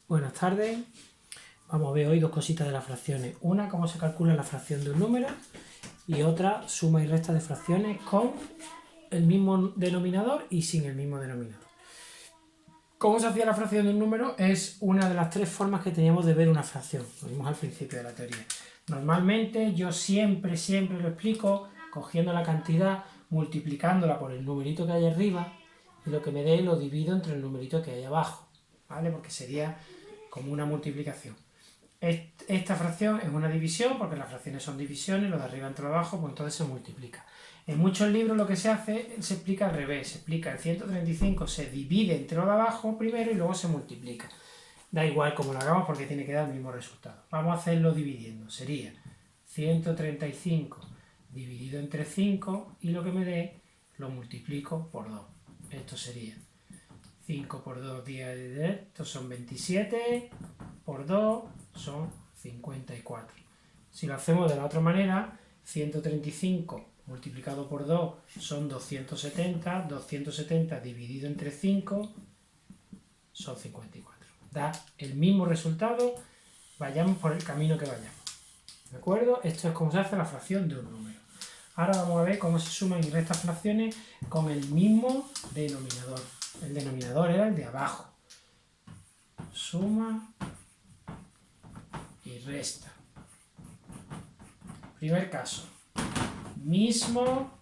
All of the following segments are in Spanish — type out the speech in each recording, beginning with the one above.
Buenas tardes. Vamos a ver hoy dos cositas de las fracciones. Una, cómo se calcula la fracción de un número, y otra, suma y resta de fracciones con el mismo denominador y sin el mismo denominador. ¿Cómo se hacía la fracción de un número? Es una de las tres formas que teníamos de ver una fracción. Lo vimos al principio de la teoría. Normalmente yo siempre lo explico cogiendo la cantidad, multiplicándola por el numerito que hay arriba, y lo que me dé lo divido entre el numerito que hay abajo, ¿vale? Porque sería como una multiplicación. Esta fracción es una división, porque las fracciones son divisiones, lo de arriba entre lo de abajo, pues entonces se multiplica. En muchos libros lo que se hace, se explica al revés, se explica el 135 se divide entre lo de abajo primero y luego se multiplica. Da igual cómo lo hagamos porque tiene que dar el mismo resultado. Vamos a hacerlo dividiendo, sería 135 dividido entre 5 y lo que me dé lo multiplico por 2. Esto sería 5 por 2, 10, estos son 27, por 2 son 54. Si lo hacemos de la otra manera, 135 multiplicado por 2 son 270, 270 dividido entre 5 son 54. Da el mismo resultado, vayamos por el camino que vayamos. ¿De acuerdo? Esto es como se hace la fracción de un número. Ahora vamos a ver cómo se suman y restan fracciones con el mismo denominador. El denominador era el de abajo. Suma y resta. Primer caso. Mismo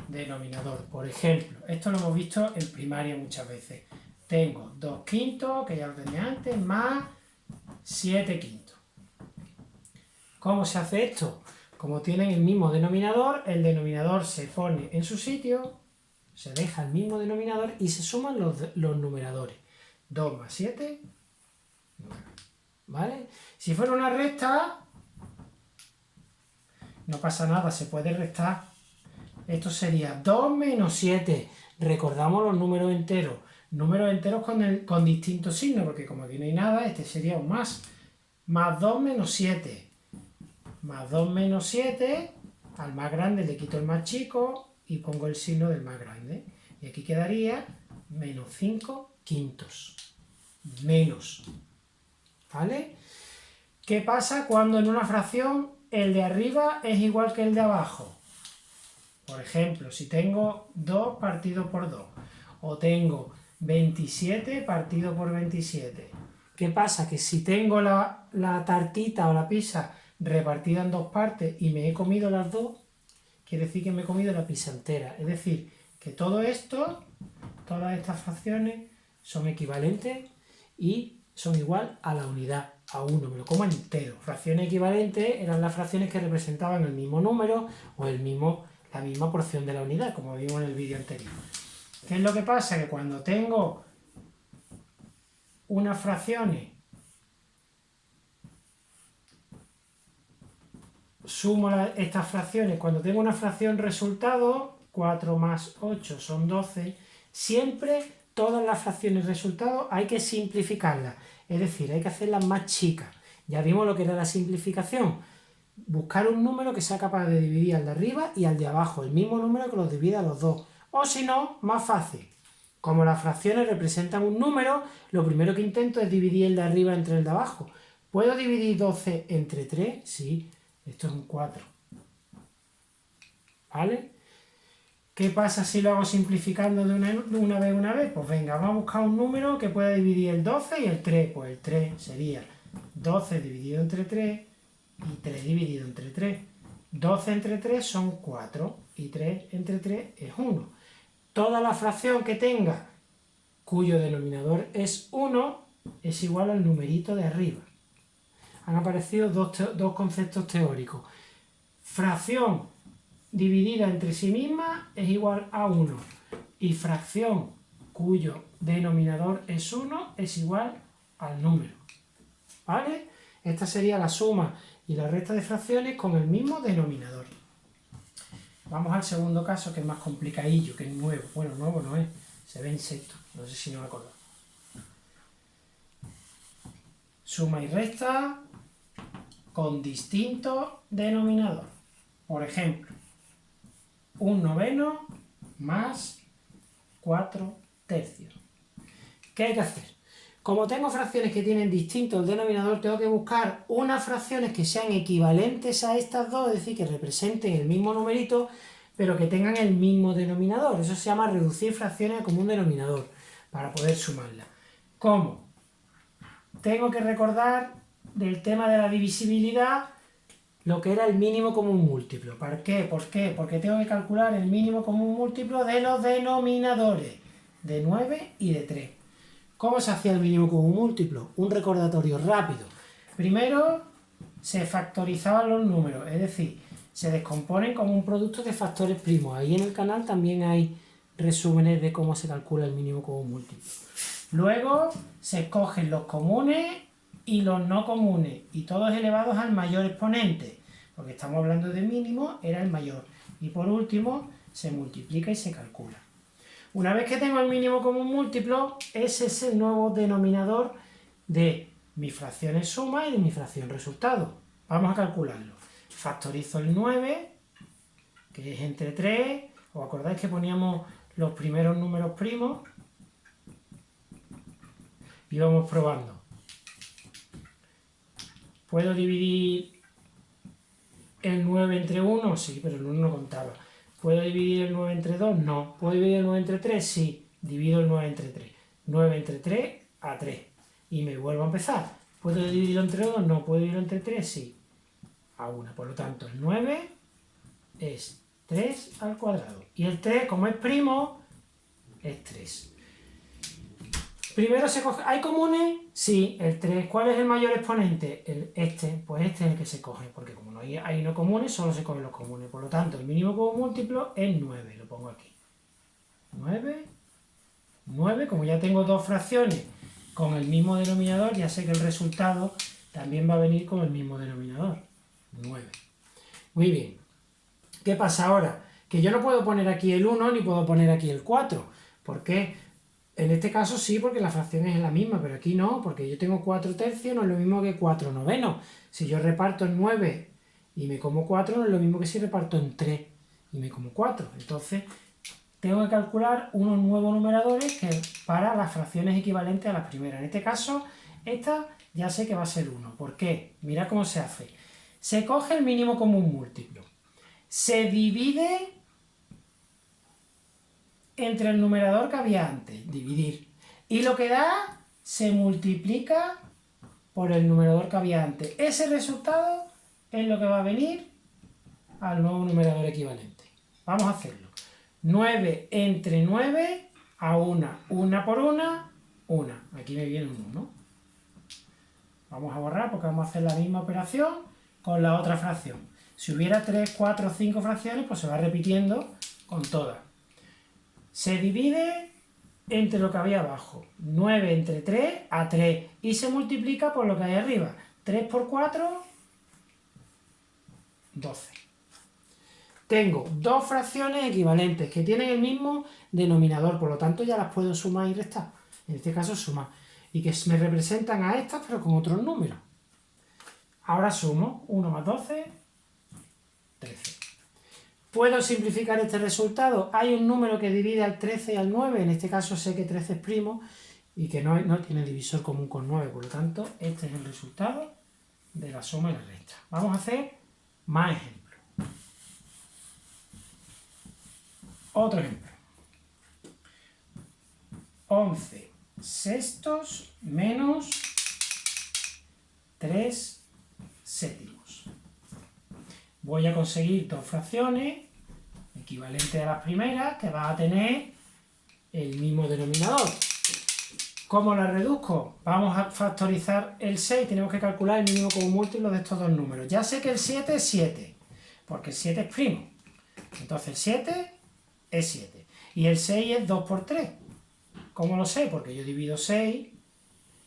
denominador. Por ejemplo, esto lo hemos visto en primaria muchas veces. Tengo 2 quintos, que ya lo tenía antes, más 7 quintos. ¿Cómo se hace esto? Como tienen el mismo denominador, el denominador se pone en su sitio, se deja el mismo denominador y se suman los numeradores. 2 más 7, 9. ¿Vale? Si fuera una resta, no pasa nada, se puede restar. Esto sería 2 menos 7. Recordamos los números enteros. Números enteros con distintos signos, porque como aquí no hay nada, este sería un más. Más 2 menos 7. Más 2 menos 7, al más grande le quito el más chico y pongo el signo del más grande. Y aquí quedaría menos 5 quintos. Menos. ¿Vale? ¿Qué pasa cuando en una fracción el de arriba es igual que el de abajo? Por ejemplo, si tengo 2 partido por 2, o tengo 27 partido por 27. ¿Qué pasa? Que si tengo la tartita o la pizza repartida en dos partes y me he comido las dos, quiere decir que me he comido la pizza entera. Es decir, que todo esto, todas estas fracciones son equivalentes y son igual a la unidad, a 1, me lo como entero. Fracciones equivalentes eran las fracciones que representaban el mismo número o la misma porción de la unidad, como vimos en el vídeo anterior. ¿Qué es lo que pasa? Que cuando tengo unas fracciones, sumo estas fracciones, cuando tengo una fracción resultado, 4 más 8 son 12, siempre todas las fracciones resultado hay que simplificarlas, es decir, hay que hacerlas más chicas. Ya vimos lo que era la simplificación, buscar un número que sea capaz de dividir al de arriba y al de abajo, el mismo número que los divida a los dos, o si no, más fácil. Como las fracciones representan un número, lo primero que intento es dividir el de arriba entre el de abajo. ¿Puedo dividir 12 entre 3? Sí. Esto es un 4. ¿Vale? ¿Qué pasa si lo hago simplificando de una vez? Pues venga, vamos a buscar un número que pueda dividir el 12 y el 3. Pues el 3 sería 12 dividido entre 3 y 3 dividido entre 3. 12 entre 3 son 4 y 3 entre 3 es 1. Toda la fracción que tenga cuyo denominador es 1 es igual al numerito de arriba. Han aparecido dos conceptos teóricos. Fracción dividida entre sí misma es igual a 1. Y fracción cuyo denominador es 1 es igual al número. ¿Vale? Esta sería la suma y la resta de fracciones con el mismo denominador. Vamos al segundo caso, que es más complicadillo, que es nuevo. Bueno, nuevo no es, se ve en sexto, no sé si no me acuerdo. Suma y resta con distinto denominador. Por ejemplo, 1/9 más 4 tercios. ¿Qué hay que hacer? Como tengo fracciones que tienen distinto el denominador, tengo que buscar unas fracciones que sean equivalentes a estas dos, es decir, que representen el mismo numerito, pero que tengan el mismo denominador. Eso se llama reducir fracciones a común denominador, para poder sumarlas. ¿Cómo? Tengo que recordar del tema de la divisibilidad lo que era el mínimo común múltiplo. ¿Para qué? ¿Por qué? Porque tengo que calcular el mínimo común múltiplo de los denominadores, de 9 y de 3. ¿Cómo se hacía el mínimo común múltiplo? Un recordatorio rápido. Primero se factorizaban los números, es decir, se descomponen como un producto de factores primos. Ahí en el canal también hay resúmenes de cómo se calcula el mínimo común múltiplo. Luego se escogen los comunes y los no comunes, y todos elevados al mayor exponente, porque estamos hablando de mínimo, era el mayor. Y por último, se multiplica y se calcula. Una vez que tengo el mínimo común múltiplo, ese es el nuevo denominador de mis fracciones suma y de mi fracción resultado. Vamos a calcularlo. Factorizo el 9, que es entre 3. ¿Os acordáis que poníamos los primeros números primos? Y vamos probando. ¿Puedo dividir el 9 entre 1? Sí, pero el 1 no contaba. ¿Puedo dividir el 9 entre 2? No. ¿Puedo dividir el 9 entre 3? Sí. Divido el 9 entre 3. 9 entre 3 a 3. Y me vuelvo a empezar. ¿Puedo dividirlo entre 2? No. ¿Puedo dividirlo entre 3? Sí. A 1. Por lo tanto, el 9 es 3 al cuadrado. Y el 3, como es primo, es 3. Primero se coge. ¿Hay comunes? Sí, el 3. ¿Cuál es el mayor exponente? Este. Pues este es el que se coge, porque como no hay no comunes, solo se cogen los comunes. Por lo tanto, el mínimo común múltiplo es 9. Lo pongo aquí. 9. 9. Como ya tengo dos fracciones con el mismo denominador, ya sé que el resultado también va a venir con el mismo denominador. 9. Muy bien. ¿Qué pasa ahora? Que yo no puedo poner aquí el 1 ni puedo poner aquí el 4. ¿Por qué? En este caso sí, porque la fracción es la misma, pero aquí no, porque yo tengo 4 tercios, no es lo mismo que 4 novenos. Si yo reparto en 9 y me como 4, no es lo mismo que si reparto en 3 y me como 4. Entonces, tengo que calcular unos nuevos numeradores para las fracciones equivalentes a las primeras. En este caso, esta ya sé que va a ser 1. ¿Por qué? Mira cómo se hace. Se coge el mínimo común múltiplo. Se divide entre el numerador que había antes, dividir. Y lo que da se multiplica por el numerador que había antes. Ese resultado es lo que va a venir al nuevo numerador equivalente. Vamos a hacerlo. 9 entre 9 a 1. 1 por 1, 1. Aquí me viene un 1. Vamos a borrar porque vamos a hacer la misma operación con la otra fracción. Si hubiera 3, 4, 5 fracciones, pues se va repitiendo con todas. Se divide entre lo que había abajo. 9 entre 3 a 3. Y se multiplica por lo que hay arriba. 3 por 4, 12. Tengo dos fracciones equivalentes que tienen el mismo denominador. Por lo tanto, ya las puedo sumar y restar. En este caso, sumar. Y que me representan a estas, pero con otros números. Ahora sumo. 1 más 12, 13. ¿Puedo simplificar este resultado? Hay un número que divide al 13 y al 9, en este caso sé que 13 es primo y que no tiene divisor común con 9, por lo tanto, este es el resultado de la suma y la resta. Vamos a hacer más ejemplos. Otro ejemplo. 11 sextos menos 3 séptimos. Voy a conseguir dos fracciones equivalentes a las primeras que van a tener el mismo denominador. ¿Cómo las reduzco? Vamos a factorizar el 6, tenemos que calcular el mínimo común múltiplo de estos dos números. Ya sé que el 7 es 7, porque el 7 es primo. Entonces el 7 es 7. Y el 6 es 2 por 3. ¿Cómo lo sé? Porque yo divido 6,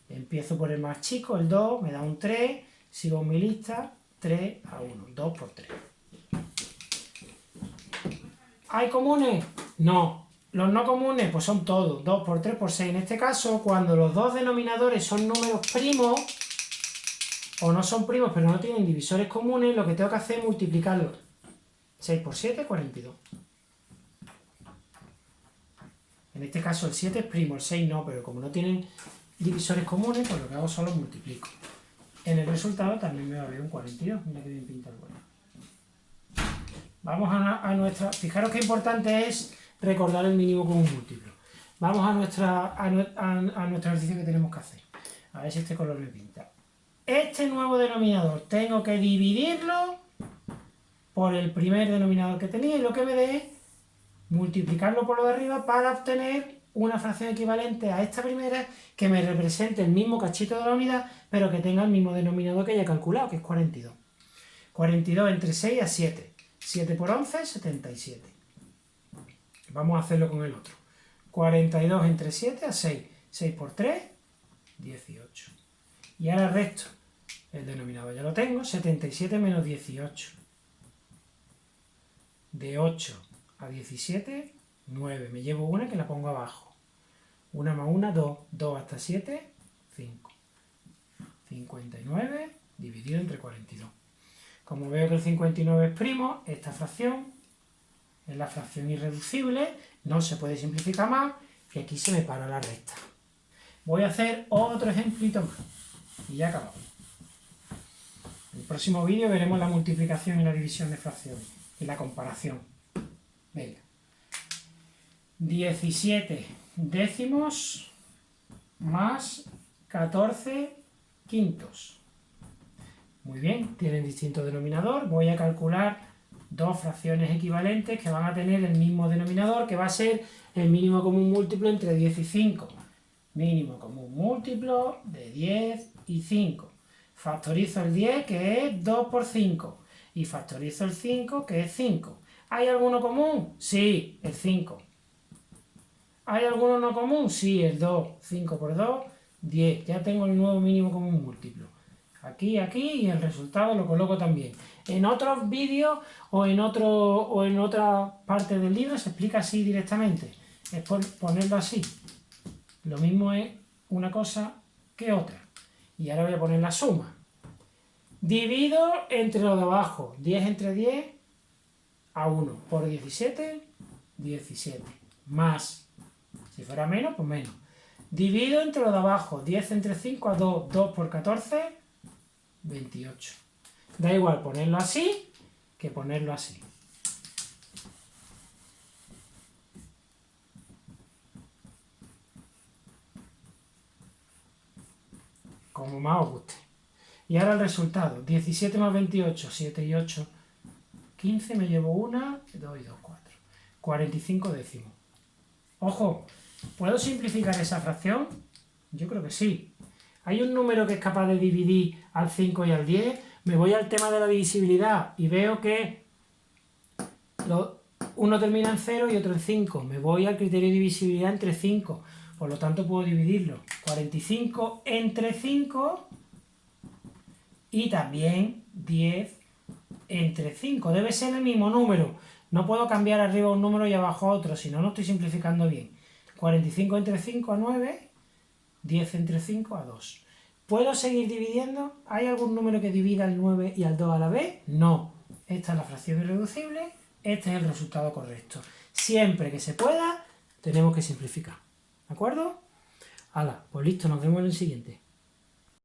empiezo por el más chico, el 2, me da un 3, sigo en mi lista, 3 a 1, 2 por 3. ¿Hay comunes? No. Los no comunes, pues son todos, 2 por 3 por 6. En este caso, cuando los dos denominadores son números primos, o no son primos pero no tienen divisores comunes, lo que tengo que hacer es multiplicarlos. 6 por 7, 42. En este caso el 7 es primo, el 6 no, pero como no tienen divisores comunes, pues lo que hago son los multiplico. En el resultado también me va a ver un 42. Mira que bien pinta el bueno. Vamos a nuestra... Fijaros qué importante es recordar el mínimo común múltiplo. Vamos a nuestro ejercicio que tenemos que hacer. A ver si este color me pinta. Este nuevo denominador tengo que dividirlo por el primer denominador que tenía y lo que me dé es multiplicarlo por lo de arriba para obtener una fracción equivalente a esta primera que me represente el mismo cachito de la unidad, pero que tenga el mismo denominador que haya calculado, que es 42. 42 entre 6 a 7. 7 por 11, 77. Vamos a hacerlo con el otro. 42 entre 7 a 6. 6 por 3, 18. Y ahora resto. El denominador ya lo tengo. 77 menos 18. De 8 a 17, 9. Me llevo una que la pongo abajo. 1 más 1, 2. 2 hasta 7, 5. 59 dividido entre 42. Como veo que el 59 es primo, esta fracción es la fracción irreducible, no se puede simplificar más, y aquí se me para la recta. Voy a hacer otro ejemplito más, y ya acabamos. En el próximo vídeo veremos la multiplicación y la división de fracciones, y la comparación. Venga. 17 décimos más 14 quintos. Muy bien, tienen distinto denominador. Voy a calcular dos fracciones equivalentes que van a tener el mismo denominador, que va a ser el mínimo común múltiplo entre 10 y 5. Mínimo común múltiplo de 10 y 5. Factorizo el 10, que es 2 por 5. Y factorizo el 5, que es 5. ¿Hay alguno común? Sí, el 5. ¿Hay alguno no común? Sí, el 2. 5 por 2, 10. Ya tengo el nuevo mínimo común múltiplo. Aquí, aquí, y el resultado lo coloco también. En otros vídeos o en otra parte del libro se explica así directamente. Es por ponerlo así. Lo mismo es una cosa que otra. Y ahora voy a poner la suma. Divido entre lo de abajo. 10 entre 10 a 1. Por 17, 17. Más. Si fuera menos, pues menos. Divido entre lo de abajo. 10 entre 5 a 2. 2 por 14, 28. Da igual ponerlo así que ponerlo así. Como más os guste. Y ahora el resultado. 17 más 28, 7 y 8, 15. Me llevo 1, 2 y 2, 4. 45 décimos. Ojo, ¿puedo simplificar esa fracción? Yo creo que sí. ¿Hay un número que es capaz de dividir al 5 y al 10? Me voy al tema de la divisibilidad y veo que uno termina en 0 y otro en 5. Me voy al criterio de divisibilidad entre 5. Por lo tanto, puedo dividirlo. 45 entre 5 y también 10 entre 5. Debe ser el mismo número. No puedo cambiar arriba un número y abajo otro, si no, no estoy simplificando bien. 45 entre 5 a 9. 10 entre 5 a 2. ¿Puedo seguir dividiendo? ¿Hay algún número que divida al 9 y al 2 a la vez? No. Esta es la fracción irreducible, este es el resultado correcto. Siempre que se pueda, tenemos que simplificar. ¿De acuerdo? Hala, pues listo, nos vemos en el siguiente.